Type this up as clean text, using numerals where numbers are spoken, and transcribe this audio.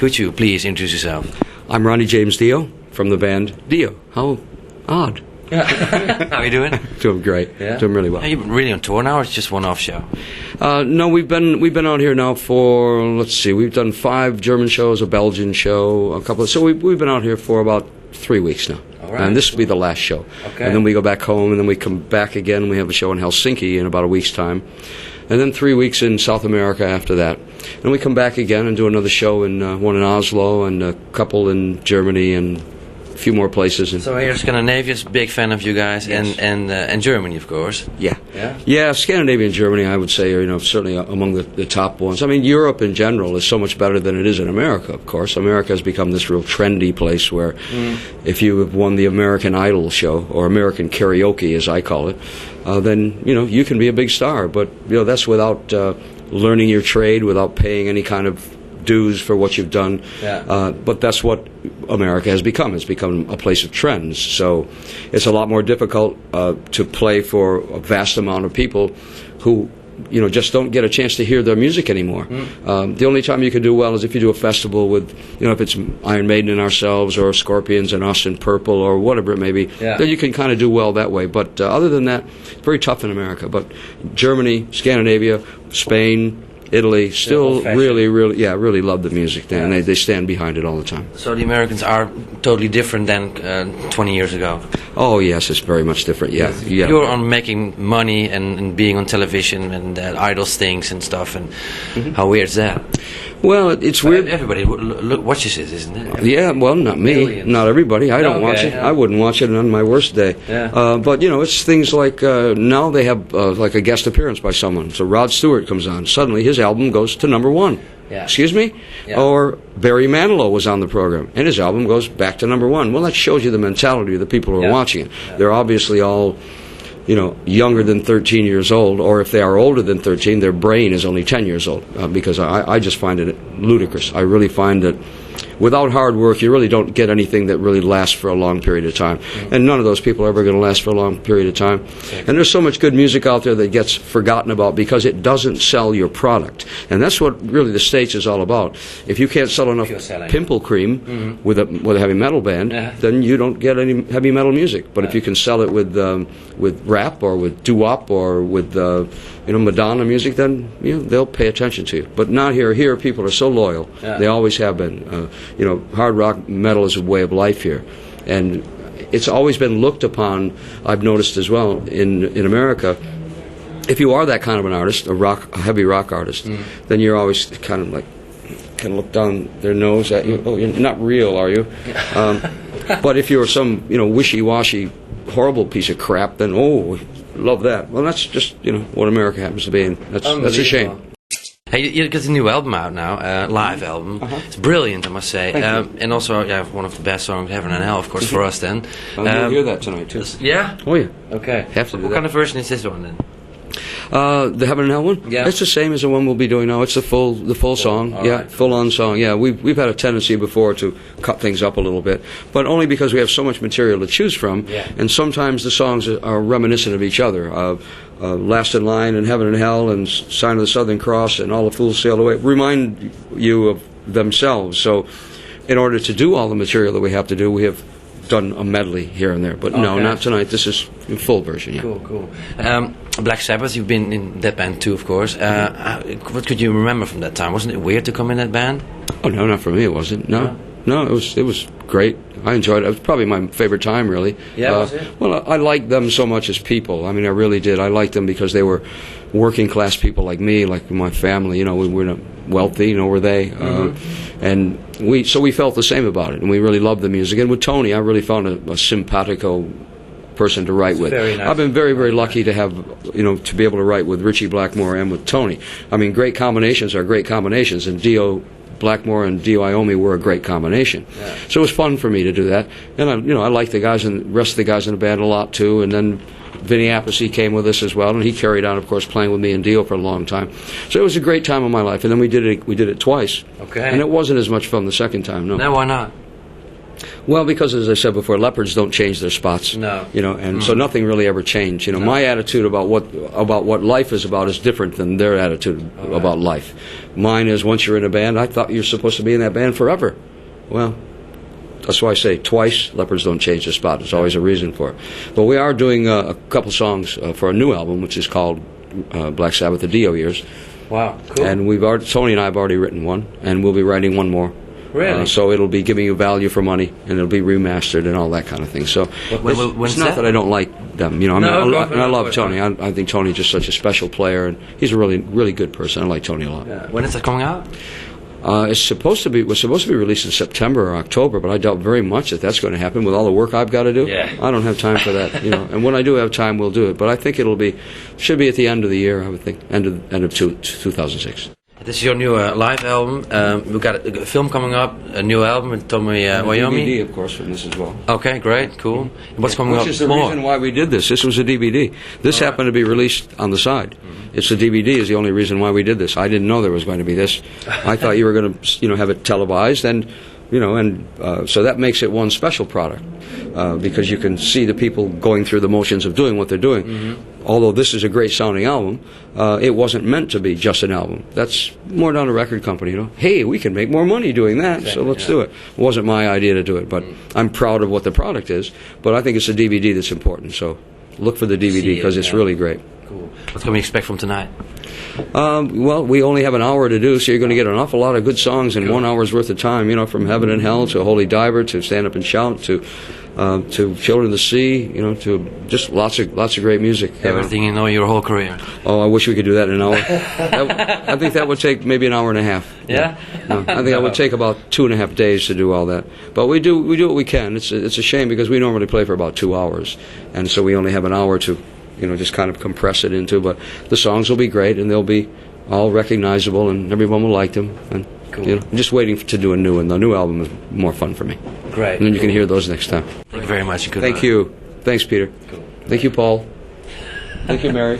could you please introduce yourself? I'm Ronnie James Dio from the band Dio. How odd. How are you doing? Doing great. Yeah? Doing really well. Are you really on tour now, or it's just one-off show? No, we've been out here now for, let's see, we've done 5 German shows, a Belgian show, a couple of, so we've been out here for about 3 weeks now. All right. And this will be the last show. Okay. And then we go back home, and then we come back again. We have a show in Helsinki in about a week's time. And then 3 weeks in South America after that. And we come back again and do another show, one in Oslo and a couple in Germany and a few more places. So here Scandinavia's big fan of you guys, Yes. and Germany, of course. Yeah. Yeah? Yeah, Scandinavia and Germany, I would say, are certainly among the top ones. I mean, Europe in general is so much better than it is in America, of course. America has become this real trendy place where if you have won the American Idol show, or American Karaoke, as I call it, then, you can be a big star. But, that's without learning your trade, without paying any kind of dues for what you've done. Yeah. But that's what America has become. It's become a place of trends. So it's a lot more difficult to play for a vast amount of people who just don't get a chance to hear their music anymore. The only time you can do well is if you do a festival with, if it's Iron Maiden and ourselves, or Scorpions and us and Purple, or whatever it may be, then you can kind of do well that way. But other than that, it's very tough in America. But Germany, Scandinavia, Spain, Italy still really love the music, and they stand behind it all the time. So the Americans are totally different than 20 years ago. Oh yes, it's very much different. Yeah. You're on making money and being on television and idol stings and stuff, and how weird is that? Well, it's weird. Everybody watches it, isn't it? Yeah, well, not me, Millions. not everybody. I don't watch it. Yeah. I wouldn't watch it on my worst day. Yeah. But it's things like now they have like a guest appearance by someone. So Rod Stewart comes on. Suddenly his album goes to #1. Yeah. Excuse me? Yeah. Or Barry Manilow was on the program, and his album goes back to #1. Well, that shows you the mentality of the people who are watching it. Yeah. They're obviously all, younger than 13 years old, or if they are older than 13, their brain is only 10 years old, because I just find it ludicrous. I really find that without hard work, you really don't get anything that really lasts for a long period of time. And none of those people are ever going to last for a long period of time. And there's so much good music out there that gets forgotten about because it doesn't sell your product. And that's what really the States is all about. If you can't sell enough pimple cream with a heavy metal band, then you don't get any heavy metal music. But if you can sell it with rap or with doo-wop or with Madonna music, then they'll pay attention to you. But not here. Here, people are so loyal. Yeah. They always have been. Hard rock metal is a way of life here, and it's always been looked upon. I've noticed as well in America. If you are that kind of an artist, a heavy rock artist, then you're always kind of look down their nose at you. Oh, you're not real, are you? But if you're some wishy-washy, horrible piece of crap, then love that. Well, that's just what America happens to be, and that's a shame. Hey, you got a new album out now, live album. It's brilliant, I must say. And also, one of the best songs, Heaven and Hell, of course, for us then. You'll hear that tonight, too. Yeah? Oh, yeah. Okay. Have to do What that. kind of version is this one then? The Heaven and Hell one? Yeah. It's the same as the one we'll be doing now. It's the full song. All right. Full-on song. Yeah, we've had a tendency before to cut things up a little bit, but only because we have so much material to choose from, and sometimes the songs are reminiscent of each other. Last in Line and Heaven and Hell and Sign of the Southern Cross and All the Fools Sail Away remind you of themselves. So in order to do all the material that we have to do, we have done a medley here and there. But no, not tonight. This is a full version. Yeah. Cool. Black Sabbath, you've been in that band too, of course. What could you remember from that time? Wasn't it weird to come in that band? Oh, no, not for me, it wasn't. No, it was great. I enjoyed it. It was probably my favorite time, really. Yeah, was it? Well, I liked them so much as people. I mean, I really did. I liked them because they were working class people like me, like my family. We were not wealthy, were they? And we felt the same about it, and we really loved the music. And with Tony, I really found a simpatico person to write with. Very nice. I've been very, very lucky to have, to be able to write with Richie Blackmore and with Tony. I mean, great combinations are great combinations, and Dio Blackmore and Dio Iommi were a great combination. Yeah. So it was fun for me to do that. And I liked the guys and the rest of the guys in the band a lot too. And then Vinny Appice came with us as well, and he carried on, of course, playing with me and Dio for a long time. So it was a great time of my life. And then we did it twice. Okay. And it wasn't as much fun the second time. No. No, why not? Well, because as I said before, leopards don't change their spots. No. And so nothing really ever changed. My attitude about what life is about is different than their attitude about life. Mine is, once you're in a band, I thought you're supposed to be in that band forever. Well, that's why I say twice, leopards don't change their spot. There's always a reason for it. But we are doing a couple songs for a new album, which is called Black Sabbath: The Dio Years. Wow, cool. And Tony and I have already written one, and we'll be writing one more. Really? So it'll be giving you value for money, and it'll be remastered and all that kind of thing. So it's not that I don't like them. I love Tony. I think Tony's just such a special player, and he's a really, really good person. I like Tony a lot. Yeah. When is it coming out? Was supposed to be released in September or October, but I doubt very much that that's going to happen with all the work I've got to do. Yeah. I don't have time for that. And when I do have time, we'll do it. But I think should be at the end of the year. I would think end of 2006. This is your new live album. We've got a film coming up, a new album with Tommy Wyoming. DVD, of course, from this as well. Okay, great, cool. What's coming up more? Which is the reason why we did this. This was a DVD. This happened to be released on the side. It's a DVD is the only reason why we did this. I didn't know there was going to be this. I thought you were going to, have it televised, and so that makes it one special product because you can see the people going through the motions of doing what they're doing. Mm-hmm. Although this is a great sounding album, it wasn't meant to be just an album. That's more down to record company, Hey, we can make more money doing that, so let's do it. It wasn't my idea to do it, but I'm proud of what the product is. But I think it's the DVD that's important. So look for the DVD because it's really great. Cool. What can we expect from tonight? Well, we only have an hour to do, so you're going to get an awful lot of good songs in 1 hour's worth of time. From Heaven and Hell to Holy Diver to Stand Up and Shout to Children of the Sea. To just lots of great music. Everything your whole career. Oh, I wish we could do that in an hour. I think that would take maybe an hour and a half. Yeah. No, I think that would take about 2.5 days to do all that. But we do what we can. It's a shame because we normally play for about 2 hours, and so we only have an hour to. Just kind of compress it into, but the songs will be great and they'll be all recognizable and everyone will like them. And cool. I'm just waiting to do a new one. The new album is more fun for me. Great. And then you can hear those next time. Thank you very much. Thank you. Thanks, Peter. Cool. Thank you, Paul. Thank you, Mary.